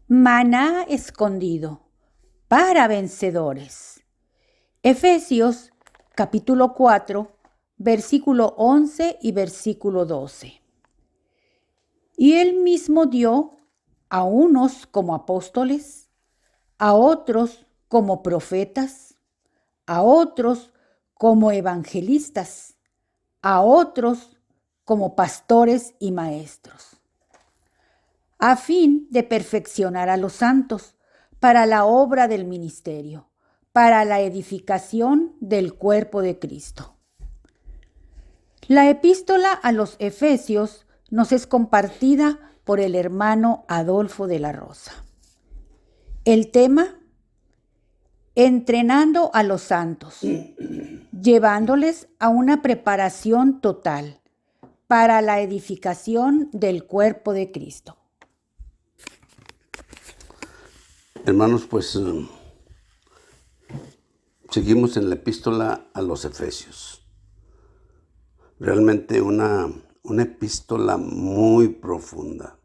Maná escondido para vencedores. Efesios capítulo 4, versículo 11 y versículo 12. Y él mismo dio a unos como apóstoles, a otros como profetas, a otros como evangelistas, a otros como pastores y maestros, a fin de perfeccionar a los santos para la obra del ministerio, para la edificación del cuerpo de Cristo. La epístola a los Efesios nos es compartida por el hermano Adolfo de la Rosa. El tema: entrenando a los santos, llevándoles a una preparación total para la edificación del cuerpo de Cristo. Hermanos, pues seguimos en la epístola a los Efesios. Realmente una epístola muy profunda.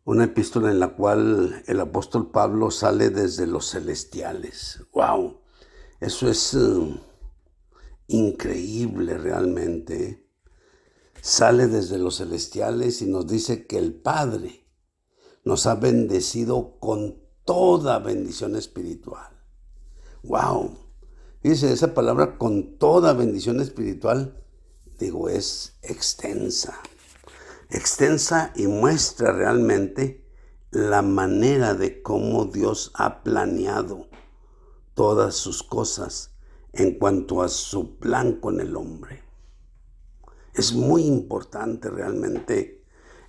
Una epístola en la cual el apóstol Pablo sale desde los celestiales. ¡Wow! Eso es increíble realmente. Sale desde los celestiales y nos dice que el Padre nos ha bendecido con toda bendición espiritual. ¡Wow! Fíjese, esa palabra con toda bendición espiritual, es extensa. Extensa y muestra realmente la manera de cómo Dios ha planeado todas sus cosas en cuanto a su plan con el hombre. Es muy importante realmente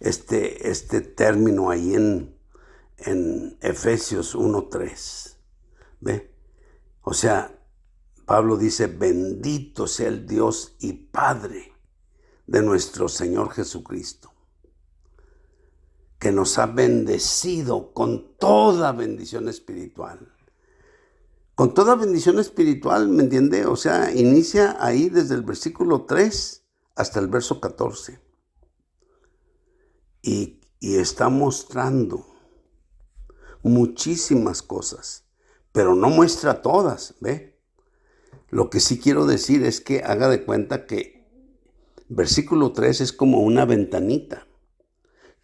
este término ahí en Efesios 1:3. ¿Ve? O sea, Pablo dice: bendito sea el Dios y Padre de nuestro Señor Jesucristo, que nos ha bendecido con toda bendición espiritual. Con toda bendición espiritual, ¿me entiende? O sea, inicia ahí desde el versículo 3 hasta el verso 14. Y está mostrando muchísimas cosas, pero no muestra todas, ¿ve? Lo que sí quiero decir es que haga de cuenta que versículo 3 es como una ventanita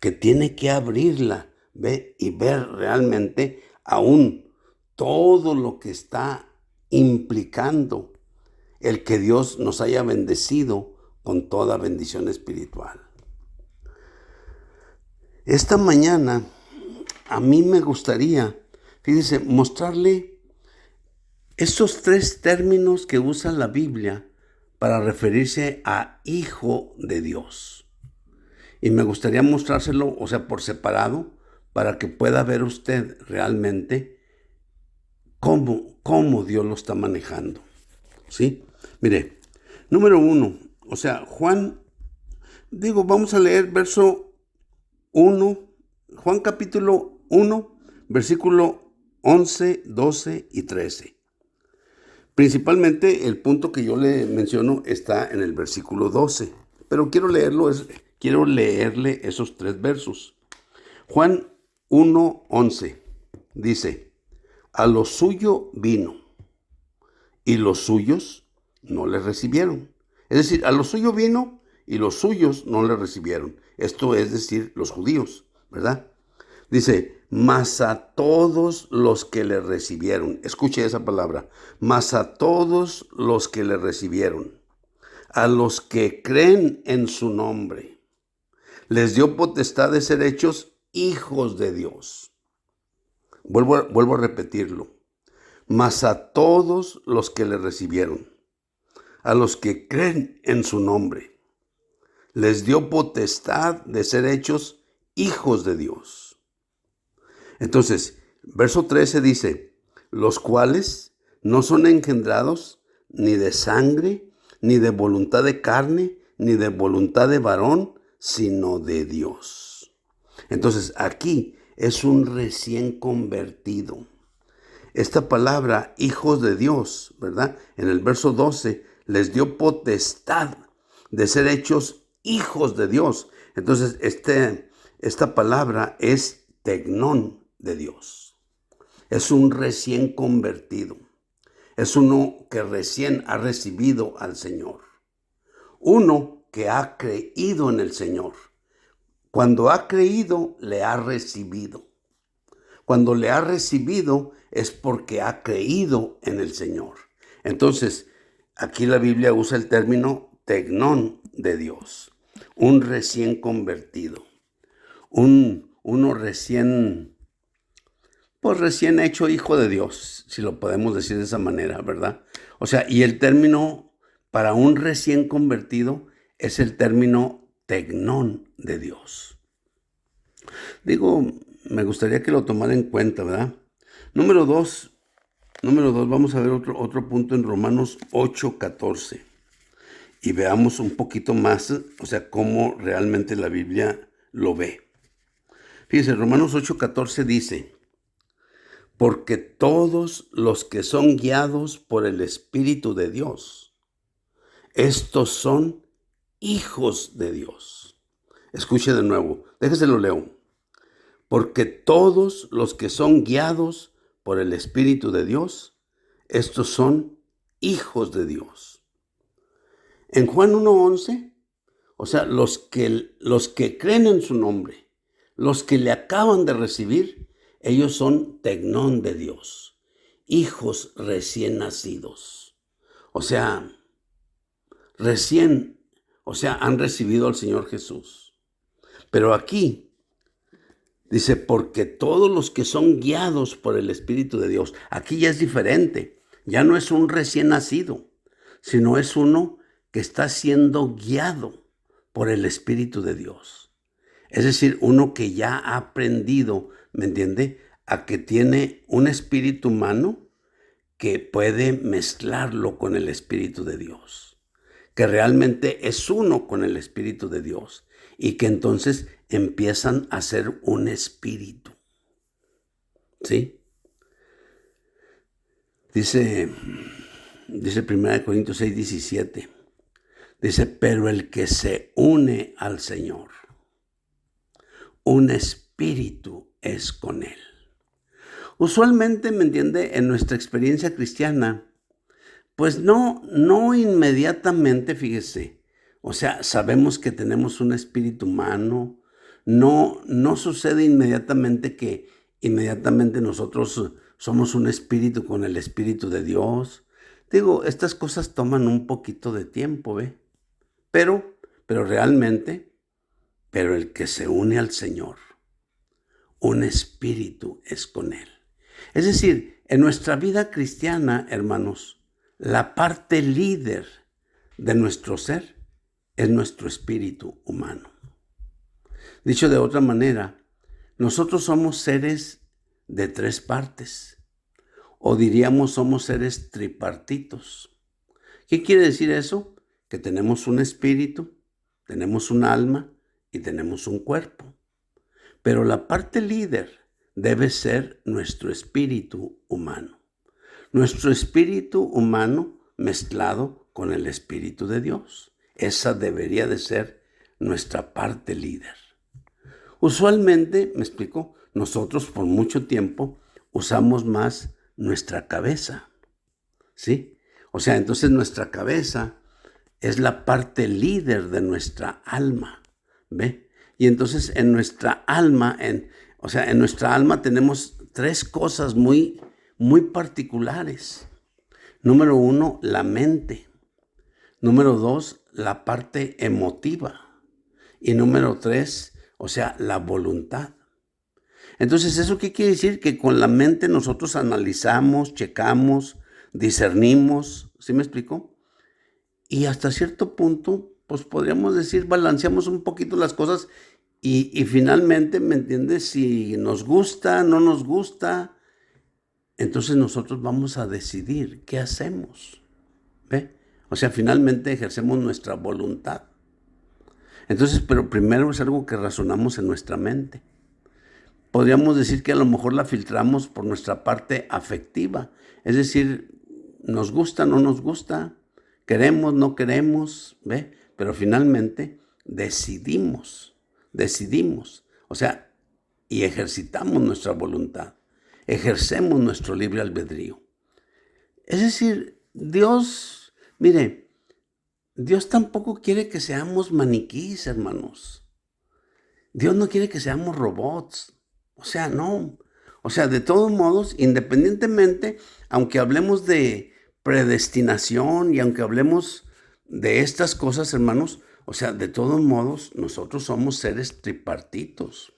que tiene que abrirla, ¿ve? Y ver realmente aún todo lo que está implicando el que Dios nos haya bendecido con toda bendición espiritual. Esta mañana a mí me gustaría, fíjese, mostrarle esos 3 términos que usa la Biblia para referirse a hijo de Dios. Y me gustaría mostrárselo, por separado, para que pueda ver usted realmente cómo Dios lo está manejando. ¿Sí? Mire, número 1, vamos a leer verso 1, Juan capítulo 1, versículo 11, 12 y 13. Principalmente el punto que yo le menciono está en el versículo 12, pero quiero leerle esos 3 versos. Juan 1, 11 dice: a lo suyo vino y los suyos no le recibieron. Es decir, a lo suyo vino y los suyos no le recibieron. Esto es decir, los judíos, ¿verdad? Dice: mas a todos los que le recibieron. Escuche esa palabra. Mas a todos los que le recibieron, a los que creen en su nombre, les dio potestad de ser hechos hijos de Dios. Vuelvo a repetirlo. Mas a todos los que le recibieron, a los que creen en su nombre, les dio potestad de ser hechos hijos de Dios. Entonces, verso 13 dice: los cuales no son engendrados ni de sangre, ni de voluntad de carne, ni de voluntad de varón, sino de Dios. Entonces, aquí es un recién convertido. Esta palabra, hijos de Dios, ¿verdad? En el verso 12, les dio potestad de ser hechos hijos de Dios. Entonces, esta palabra es tecnón de Dios. Es un recién convertido. Es uno que recién ha recibido al Señor. Uno que ha creído en el Señor. Cuando ha creído, le ha recibido. Cuando le ha recibido es porque ha creído en el Señor. Entonces, aquí la Biblia usa el término tecnón de Dios. Un recién convertido. Uno recién hecho hijo de Dios, si lo podemos decir de esa manera, ¿verdad? O sea, y el término para un recién convertido es el término tecnón de Dios. Digo, me gustaría que lo tomara en cuenta, ¿verdad? Número dos, vamos a ver otro punto en Romanos 8:14. Y veamos un poquito más, o sea, cómo realmente la Biblia lo ve. Fíjense, Romanos 8:14 dice: porque todos los que son guiados por el Espíritu de Dios, estos son hijos de Dios. Escuche de nuevo, déjese lo leo. Porque todos los que son guiados por el Espíritu de Dios, estos son hijos de Dios. En Juan 1:11, o sea, los que creen en su nombre, los que le acaban de recibir, ellos son tecnón de Dios, hijos recién nacidos. O sea, han recibido al Señor Jesús. Pero aquí dice, porque todos los que son guiados por el Espíritu de Dios, aquí ya es diferente, ya no es un recién nacido, sino es uno que está siendo guiado por el Espíritu de Dios. Es decir, uno que ya ha aprendido, ¿me entiende?, a que tiene un espíritu humano que puede mezclarlo con el Espíritu de Dios, que realmente es uno con el Espíritu de Dios y que entonces empiezan a ser un espíritu. ¿Sí? Dice 1 Corintios 6:17. Dice, pero el que se une al Señor, un espíritu es con él. Usualmente, ¿me entiende?, en nuestra experiencia cristiana, pues no inmediatamente, fíjese, o sea, sabemos que tenemos un espíritu humano, no sucede inmediatamente que inmediatamente nosotros somos un espíritu con el Espíritu de Dios. Digo, estas cosas toman un poquito de tiempo, ¿ve? Pero realmente, el que se une al Señor, un espíritu es con él. Es decir, en nuestra vida cristiana, hermanos, la parte líder de nuestro ser es nuestro espíritu humano. Dicho de otra manera, nosotros somos seres de tres partes, o diríamos somos seres tripartitos. ¿Qué quiere decir eso? Que tenemos un espíritu, tenemos un alma y tenemos un cuerpo. Pero la parte líder debe ser nuestro espíritu humano. Nuestro espíritu humano mezclado con el Espíritu de Dios. Esa debería de ser nuestra parte líder. Usualmente, me explico, nosotros por mucho tiempo usamos más nuestra cabeza, ¿sí? O sea, entonces nuestra cabeza es la parte líder de nuestra alma, ¿ve? Y entonces en nuestra alma, en nuestra alma tenemos tres cosas muy particulares. Número 1, la mente. Número 2, la parte emotiva. Y número 3, o sea, la voluntad. Entonces, ¿eso qué quiere decir? Que con la mente nosotros analizamos, checamos, discernimos, ¿sí me explico? Y hasta cierto punto, pues podríamos decir, balanceamos un poquito las cosas y finalmente, ¿me entiendes? Si nos gusta, no nos gusta, entonces nosotros vamos a decidir qué hacemos, ¿ve? O sea, finalmente ejercemos nuestra voluntad. Entonces, pero primero es algo que razonamos en nuestra mente. Podríamos decir que a lo mejor la filtramos por nuestra parte afectiva, es decir, nos gusta, no nos gusta, queremos, no queremos, ¿ve? Pero finalmente decidimos. O sea, y ejercitamos nuestra voluntad, ejercemos nuestro libre albedrío. Es decir, Dios, mire, Dios tampoco quiere que seamos maniquís, hermanos. Dios no quiere que seamos robots. O sea, no. O sea, de todos modos, independientemente, aunque hablemos de predestinación y aunque hablemos de estas cosas, hermanos, o sea, de todos modos, nosotros somos seres tripartitos.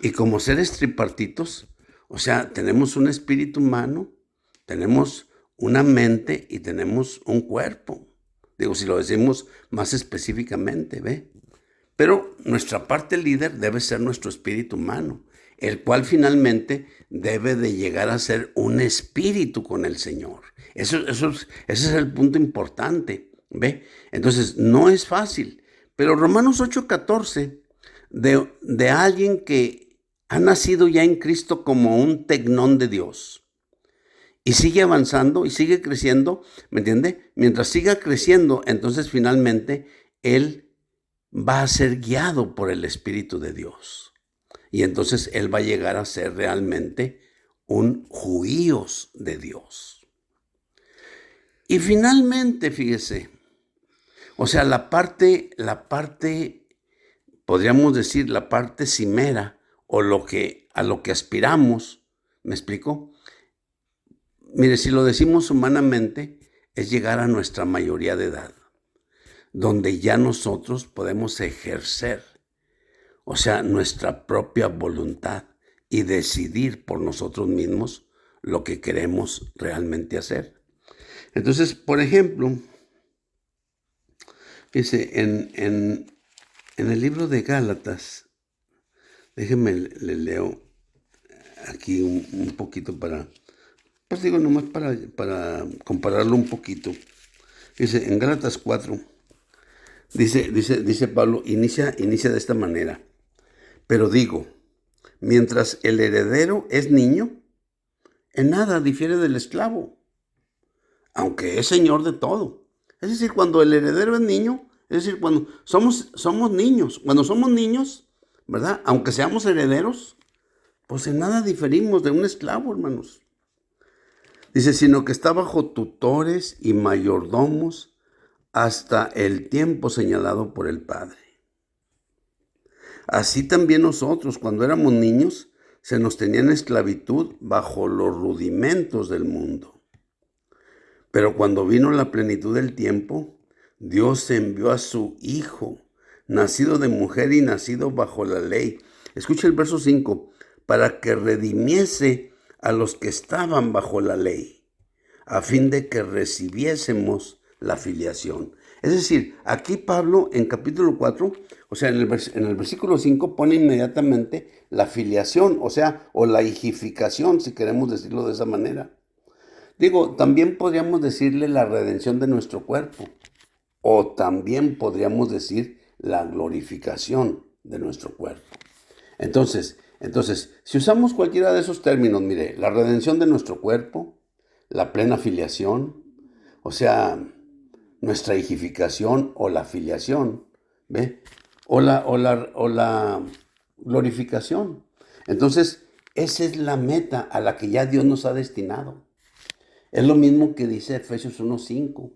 Y como seres tripartitos, o sea, tenemos un espíritu humano, tenemos una mente y tenemos un cuerpo. Digo, si lo decimos más específicamente, ¿ve? Pero nuestra parte líder debe ser nuestro espíritu humano, el cual finalmente debe de llegar a ser un espíritu con el Señor. Ese es el punto importante, ¿ve? Entonces, no es fácil. Pero Romanos 8:14, de alguien que ha nacido ya en Cristo como un tecnón de Dios, y sigue avanzando y sigue creciendo, ¿me entiende? Mientras siga creciendo, entonces finalmente él va a ser guiado por el Espíritu de Dios. Y entonces él va a llegar a ser realmente un juíos de Dios. Y finalmente, fíjese, o sea, la parte, podríamos decir, la parte cimera, o a lo que aspiramos, ¿me explico? Mire, si lo decimos humanamente, es llegar a nuestra mayoría de edad, donde ya nosotros podemos ejercer, o sea, nuestra propia voluntad y decidir por nosotros mismos lo que queremos realmente hacer. Entonces, por ejemplo, fíjese, en el libro de Gálatas, déjenme le leo aquí un poquito pues digo, nomás para compararlo un poquito. Dice, en Gálatas 4, dice Pablo, inicia de esta manera. Pero digo, mientras el heredero es niño, en nada difiere del esclavo, aunque es señor de todo. Es decir, cuando el heredero es niño, es decir, cuando somos niños, ¿verdad? Aunque seamos herederos, pues en nada diferimos de un esclavo, hermanos. Dice, sino que está bajo tutores y mayordomos hasta el tiempo señalado por el Padre. Así también nosotros, cuando éramos niños, se nos tenía en esclavitud bajo los rudimentos del mundo. Pero cuando vino la plenitud del tiempo, Dios envió a su Hijo, nacido de mujer y nacido bajo la ley. Escucha el verso 5, para que redimiese a los que estaban bajo la ley, a fin de que recibiésemos la filiación. Es decir, aquí Pablo en capítulo 4, o sea, en el versículo 5 pone inmediatamente la filiación, o sea, o la hijificación, si queremos decirlo de esa manera. Digo, también podríamos decirle la redención de nuestro cuerpo, o también podríamos decir la glorificación de nuestro cuerpo. Entonces, si usamos cualquiera de esos términos, mire, la redención de nuestro cuerpo, la plena filiación, o sea, nuestra hijificación o la filiación, ¿ve? O la glorificación. Entonces, esa es la meta a la que ya Dios nos ha destinado. Es lo mismo que dice Efesios 1:5,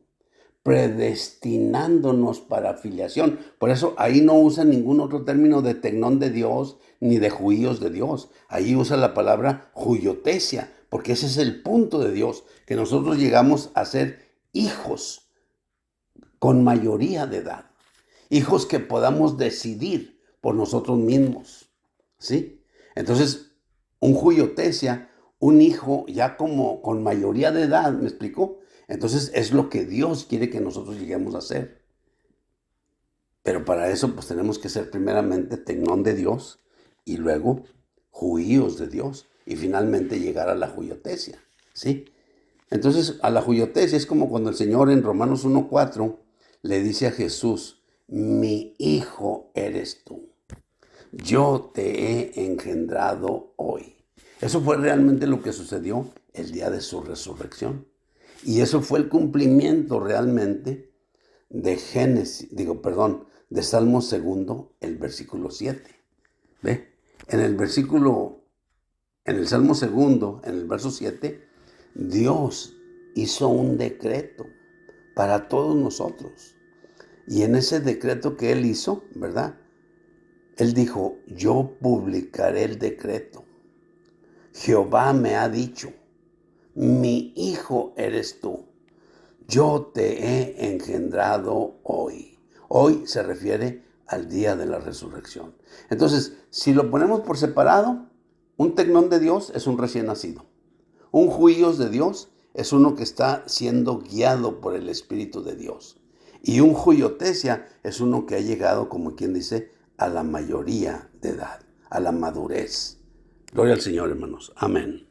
predestinándonos para filiación. Por eso ahí no usa ningún otro término de tecnón de Dios ni de juíos de Dios. Ahí usa la palabra juiotesia, porque ese es el punto de Dios, que nosotros llegamos a ser hijos con mayoría de edad. Hijos que podamos decidir por nosotros mismos, ¿sí? Entonces, un juiotesia, un hijo ya como con mayoría de edad, ¿me explicó? Entonces es lo que Dios quiere que nosotros lleguemos a hacer. Pero para eso pues tenemos que ser primeramente tecnón de Dios y luego juíos de Dios y finalmente llegar a la juiotesia, ¿sí? Entonces a la juiotesia es como cuando el Señor en Romanos 1:4 le dice a Jesús, mi hijo eres tú, yo te he engendrado hoy. Eso fue realmente lo que sucedió el día de su resurrección. Y eso fue el cumplimiento realmente de de Salmo 2, el versículo 7. ¿Ve? En el Salmo 2, en el verso 7, Dios hizo un decreto para todos nosotros. Y en ese decreto que Él hizo, ¿verdad? Él dijo, yo publicaré el decreto. Jehová me ha dicho, mi hijo eres tú. Yo te he engendrado hoy. Hoy se refiere al día de la resurrección. Entonces, si lo ponemos por separado, un tecnón de Dios es un recién nacido. Un huíos de Dios es uno que está siendo guiado por el Espíritu de Dios. Y un huiotesia es uno que ha llegado, como quien dice, a la mayoría de edad, a la madurez. Gloria al Señor, hermanos. Amén.